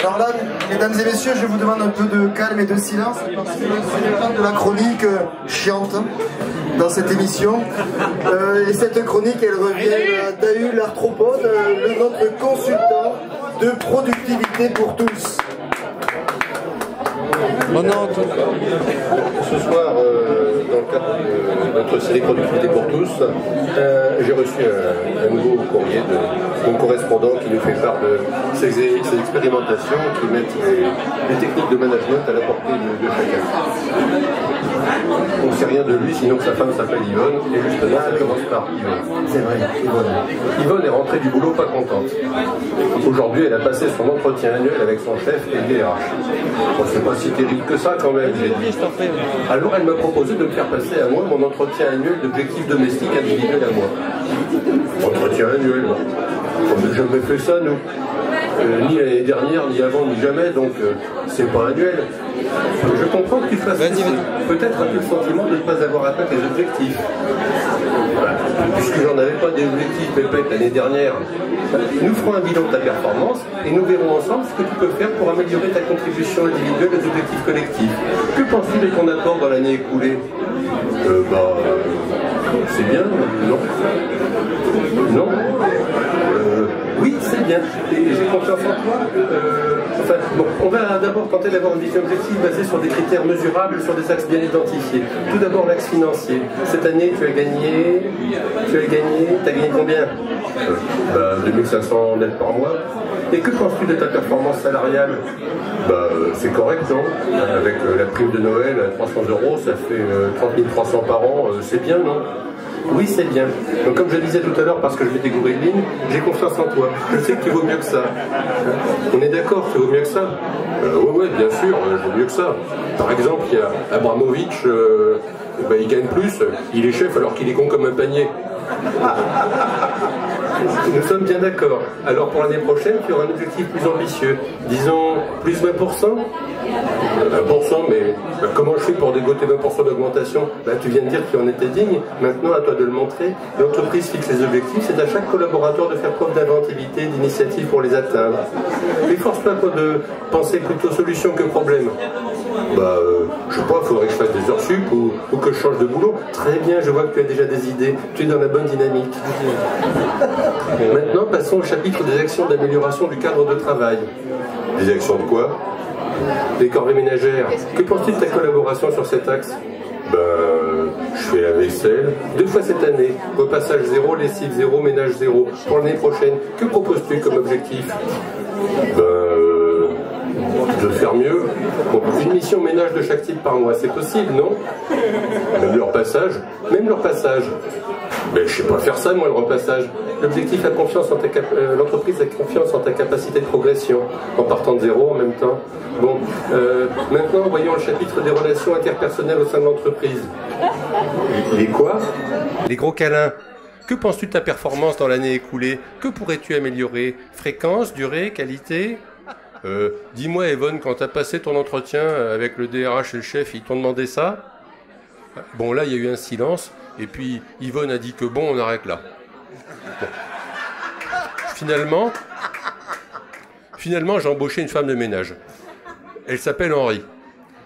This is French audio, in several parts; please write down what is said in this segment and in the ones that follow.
Alors là, mesdames et messieurs, je vous demande un peu de calme et de silence, parce que c'est le temps de la chronique chiante dans cette émission. Et cette chronique, elle revient à Dahu l'Arthropode, notre consultant de productivité pour tous. Ce soir, dans le cadre de notre série Productivité pour tous, j'ai reçu un nouveau courrier de mon correspondant qui nous fait part de ses expérimentations qui mettent les techniques de management à la portée de chacun. On ne sait rien de lui, sinon que sa femme s'appelle Yvonne, et justement ça commence par Yvonne. C'est vrai, Yvonne. Yvonne est rentrée du boulot pas contente. Aujourd'hui, elle a passé son entretien annuel avec son chef et le DRH. Bon, c'est pas si terrible que ça quand même, j'ai dit. Alors elle m'a proposé de me faire passer à moi mon entretien annuel d'objectifs domestiques individuels à moi. Entretien annuel, on n'a jamais fait ça, nous. Ni l'année dernière, ni avant, ni jamais, donc c'est pas annuel. Je comprends que tu fasses ça. Peut-être as-tu le sentiment de ne pas avoir atteint tes objectifs. Puisque j'en avais pas des objectifs pépettes l'année dernière. Nous ferons un bilan de ta performance et nous verrons ensemble ce que tu peux faire pour améliorer ta contribution individuelle aux objectifs collectifs. Que penses-tu de ton apport dans l'année écoulée? C'est bien, non? Non? Oui, c'est bien. Et j'ai confiance en toi. On va d'abord tenter d'avoir une vision objective basée sur des critères mesurables, sur des axes bien identifiés. Tout d'abord l'axe financier. Cette année, tu as gagné combien? 2500 net par mois. Et que penses-tu de ta performance salariale? C'est correct, non? Avec la prime de Noël à 300 €, ça fait 30 300 par an, c'est bien, non? Oui, c'est bien. Donc, comme je disais tout à l'heure, parce que je m'étais gouré de ligne, j'ai confiance en toi. Je sais que tu vaux mieux que ça. On est d'accord, tu vaux mieux que ça? Oui, bien sûr, je vaux mieux que ça. Par exemple, il y a Abramovich, il gagne plus, il est chef alors qu'il est con comme un panier. Nous sommes bien d'accord. Alors pour l'année prochaine, tu auras un objectif plus ambitieux. Disons, plus 20%? 20%, mais comment je fais pour dégoter 20% d'augmentation? Tu viens de dire que tu en étais digne, maintenant à toi de le montrer. L'entreprise fixe les objectifs, c'est à chaque collaborateur de faire preuve d'inventivité, d'initiative pour les atteindre. Efforce-toi de penser plutôt solution que problème. Je sais pas, il faudrait que je fasse des heures sup ou que je change de boulot. Très bien, je vois que tu as déjà des idées, tu es dans la bonne dynamique. Maintenant, passons au chapitre des actions d'amélioration du cadre de travail. Des actions de quoi? Des corvées ménagères. Que penses-tu de ta collaboration sur cet axe? Je fais la vaisselle 2 fois cette année. Repassage 0, lessive 0, ménage 0. Pour l'année prochaine, que proposes-tu comme objectif? De faire mieux. Une mission ménage de chaque type par mois, c'est possible, non? Même leur passage. Je sais pas faire ça, moi, le repassage. L'objectif a confiance en l'entreprise a confiance en ta capacité de progression, en partant de zéro en même temps. Bon, maintenant, voyons le chapitre des relations interpersonnelles au sein de l'entreprise. Les quoi? Les gros câlins. Que penses-tu de ta performance dans l'année écoulée? Que pourrais-tu améliorer? Fréquence, durée, qualité? Dis-moi, Yvonne, quand tu as passé ton entretien avec le DRH et le chef, ils t'ont demandé ça? Bon, là, il y a eu un silence, et puis Yvonne a dit que bon, on arrête là. Bon. Finalement, j'ai embauché une femme de ménage. Elle s'appelle Henri.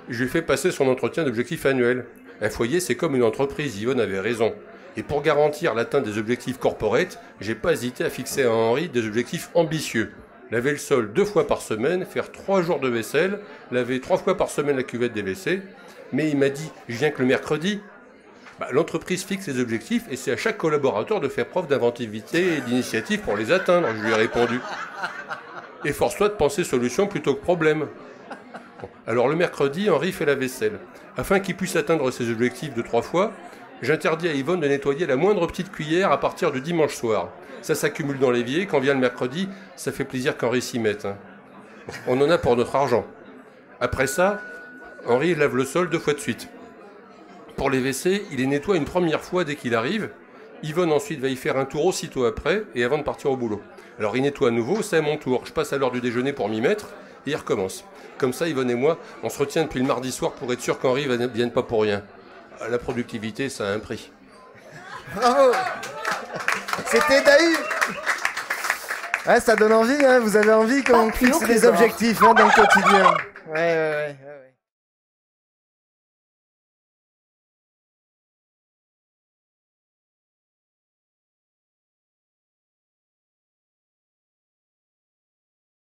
Je lui ai fait passer son entretien d'objectif annuel. Un foyer, c'est comme une entreprise, Yvonne avait raison. Et pour garantir l'atteinte des objectifs corporate, j'ai pas hésité à fixer à Henri des objectifs ambitieux. Laver le sol 2 fois par semaine, faire 3 jours de vaisselle, laver 3 fois par semaine la cuvette des WC. Mais il m'a dit, je viens que le mercredi. L'entreprise fixe les objectifs et c'est à chaque collaborateur de faire preuve d'inventivité et d'initiative pour les atteindre, je lui ai répondu. Efforce-toi de penser solution plutôt que problème. Bon. Alors le mercredi, Henri fait la vaisselle. Afin qu'il puisse atteindre ses objectifs de 3 fois, j'interdis à Yvonne de nettoyer la moindre petite cuillère à partir du dimanche soir. Ça s'accumule dans l'évier, quand vient le mercredi, ça fait plaisir qu'Henri s'y mette. On en a pour notre argent. Après ça, Henri lave le sol 2 fois de suite. Pour les WC, il les nettoie une première fois dès qu'il arrive. Yvonne ensuite va y faire un tour aussitôt après et avant de partir au boulot. Alors il nettoie à nouveau, c'est à mon tour. Je passe à l'heure du déjeuner pour m'y mettre et il recommence. Comme ça, Yvonne et moi, on se retient depuis le mardi soir pour être sûr qu'Henri ne vienne pas pour rien. La productivité, ça a un prix. Bravo! C'était Dahu! Ouais, ça donne envie, hein, vous avez envie qu'on fixe des objectifs hein, dans le quotidien. Ouais.